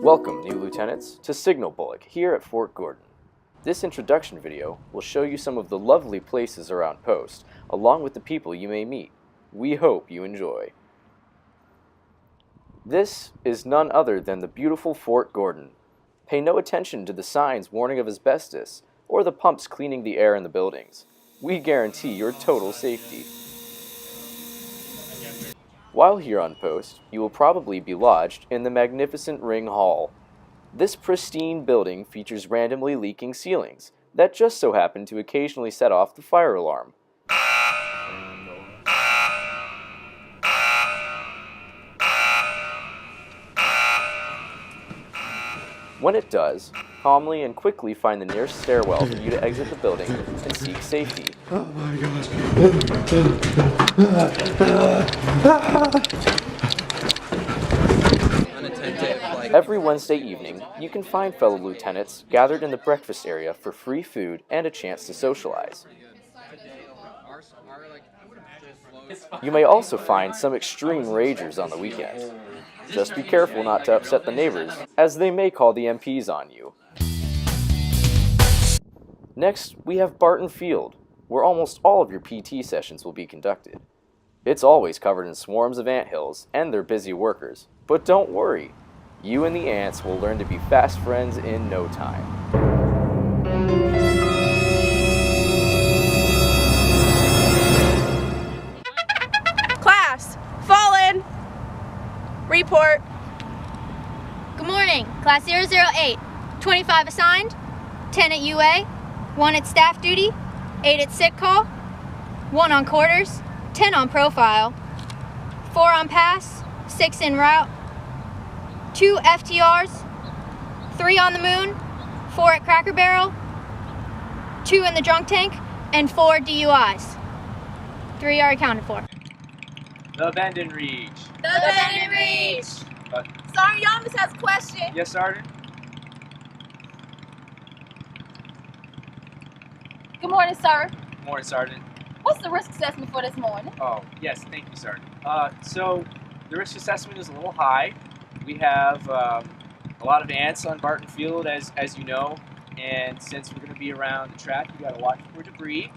Welcome, new lieutenants, to Signal SBOLC here at Fort Gordon. This introduction video will show you some of the lovely places around post, along with the people you may meet. We hope you enjoy. This is none other than the beautiful Fort Gordon. Pay no attention to the signs warning of asbestos, or the pumps cleaning the air in the buildings. We guarantee your total safety. While here on post, you will probably be lodged in the magnificent Ring Hall. This pristine building features randomly leaking ceilings that just so happen to occasionally set off the fire alarm. When it does, calmly and quickly find the nearest stairwell for you to exit the building and seek safety. Oh my gosh. Every Wednesday evening, you can find fellow lieutenants gathered in the breakfast area for free food and a chance to socialize. You may also find some extreme ragers on the weekends. Just be careful not to upset the neighbors, as they may call the MPs on you. Next, we have Barton Field, where almost all of your PT sessions will be conducted. It's always covered in swarms of anthills and their busy workers, but don't worry, you and the ants will learn to be fast friends in no time. Class, fall in. Report. Good morning, Class 008. 25 assigned, 10 at UA, 1 at staff duty, 8 at sick call, 1 on quarters, 10 on profile, 4 on pass, 6 en route, 2 FTRs, 3 on the moon, 4 at Cracker Barrel, 2 in the drunk tank, and 4 DUIs. 3 are accounted for. The bend and reach. The bend and reach. Sergeant Yamas has a question. Yes, Sergeant? Good morning, sir. Good morning, Sergeant. What's the risk assessment for this morning? Oh, yes, thank you, Sergeant. So, the risk assessment is a little high. We have a lot of ants on Barton Field, as you know, and since we're going to be around the track, you got to watch for debris,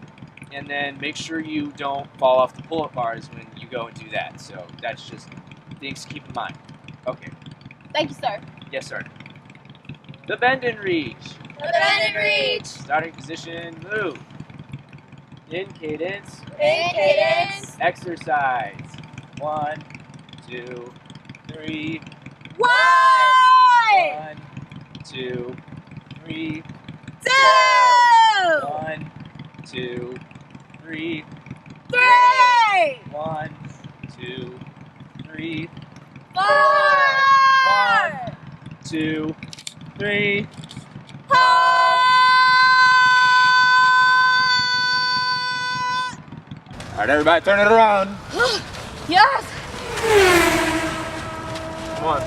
and then make sure you don't fall off the pull-up bars when you go and do that. So that's just things to keep in mind. Okay. Thank you, sir. Yes, Sergeant. The bend and reach. The bend and reach. Starting position, move. In cadence. In cadence. Exercise. 1, 2, 3. 1, 2, 3. 2, 1, 2, 3. 3, 1, 2, 3. 4, 1, 2, 3. 4. All right, everybody, turn it around. Yes. Come on.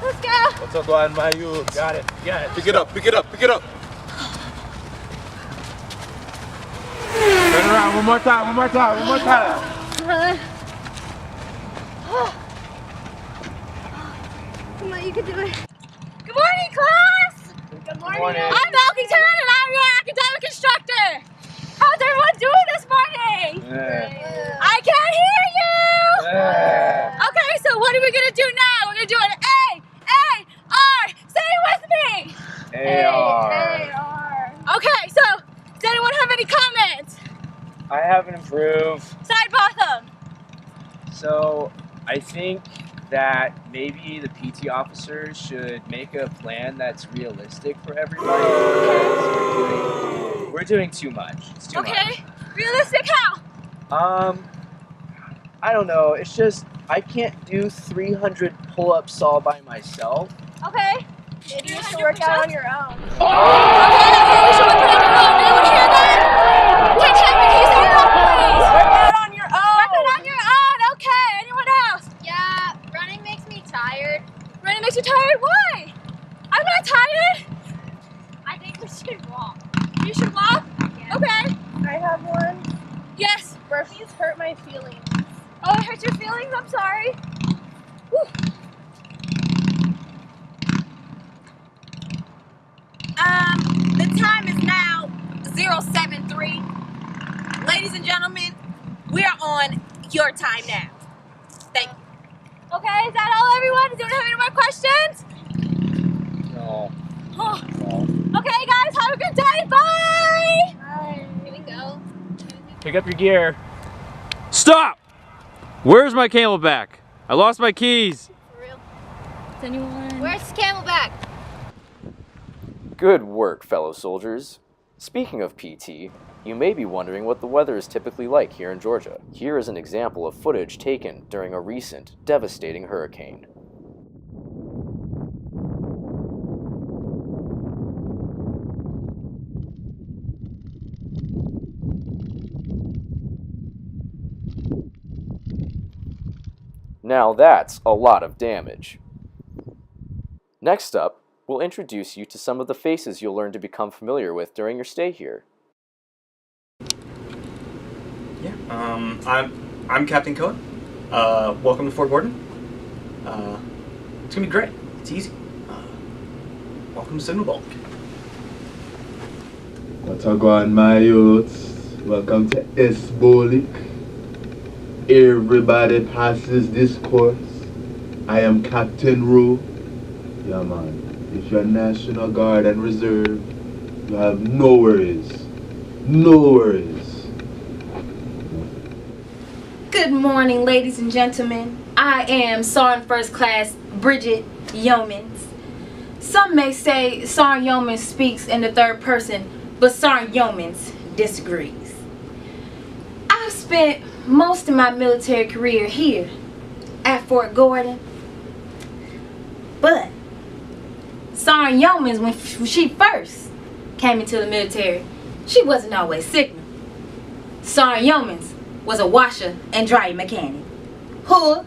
Let's go. What's up, Dwayne? My you got it. Pick it up. Pick it up. Pick it up. Turn around one more time. One more time. One more time. Come on, you can do it. Good morning, class. Good morning. I'm Elkington, and I'm your academic instructor. How's everyone doing this morning? Yeah. I can't hear you. Yeah. Okay, so what are we gonna do now? We're gonna do an A-R. Say it with me. A-R. Okay, so does anyone have any comments? I haven't improved. Side bottom. So I think that maybe the PT officers should make a plan that's realistic for everybody. We're doing too much. It's too much. Okay. Realistic how? I don't know. It's just I can't do 300 pull-ups all by myself. Okay. Maybe you should work out on your own. Okay, we should work out on your own. Anyone hear that? Take him and he's on your own, please. Work out on your own. Work out on your own. Okay. Anyone else? Yeah, running makes me tired. Running makes you tired? Why? I'm not tired. I think we should walk. You should walk? Yeah. Okay. I have one. Yes. Burpees hurt my feelings. Oh, it hurts your feelings? I'm sorry. Whew. 073. Ladies and gentlemen, we are on your time now. Thank you. Okay, is that all, everyone? Does anyone have any more questions? No. Oh. Okay, guys, have a good day. Bye! Here we go. Pick up your gear. Stop! Where's my camelback? I lost my keys. For real. Is anyone? Where's the camelback? Good work, fellow soldiers. Speaking of PT, you may be wondering what the weather is typically like here in Georgia. Here is an example of footage taken during a recent, devastating hurricane. Now that's a lot of damage. Next up, we'll introduce you to some of the faces you'll learn to become familiar with during your stay here. Yeah, I'm Captain Cohen. Welcome to Fort Gordon. It's gonna be great. It's easy. Welcome to SBOLC. What's going, my youths? Welcome to SBOLC. Everybody passes this course. I am Captain Rowe. Yeah, man. If you're National Guard and Reserve, you have no worries. No worries. Good morning, ladies and gentlemen. I am Sergeant First Class Bridget Yeomans. Some may say Sergeant Yeomans speaks in the third person, but Sergeant Yeomans disagrees. I've spent most of my military career here at Fort Gordon, but Sergeant Yeomans, when she first came into the military, she wasn't always signal. Sergeant Yeomans was a washer and dryer mechanic. Huh?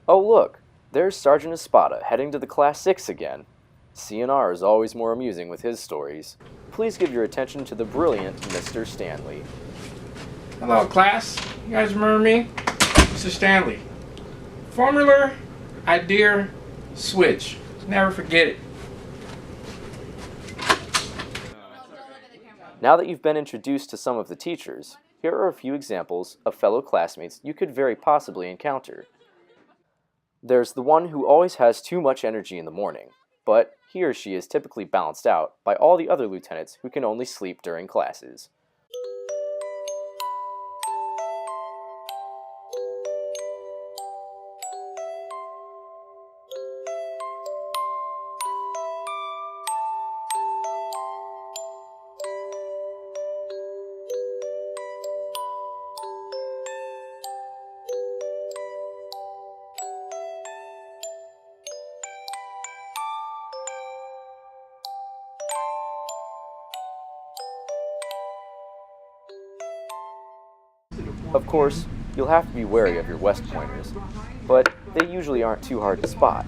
Oh look, there's Sergeant Espada heading to the Class 6 again. CNR is always more amusing with his stories. Please give your attention to the brilliant Mr. Stanley. Hello, class. You guys remember me? Mr. Stanley. Formula, idea, switch. Never forget it. Now that you've been introduced to some of the teachers, here are a few examples of fellow classmates you could very possibly encounter. There's the one who always has too much energy in the morning, but he or she is typically balanced out by all the other lieutenants who can only sleep during classes. Of course, you'll have to be wary of your West Pointers, but they usually aren't too hard to spot.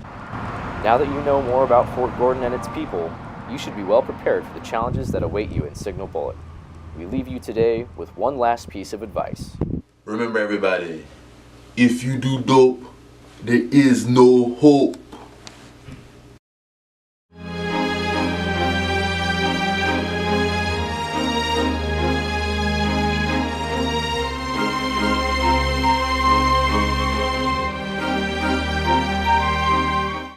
Now that you know more about Fort Gordon and its people, you should be well prepared for the challenges that await you in Signal Bullet. We leave you today with one last piece of advice. Remember, everybody, if you do dope, there is no hope.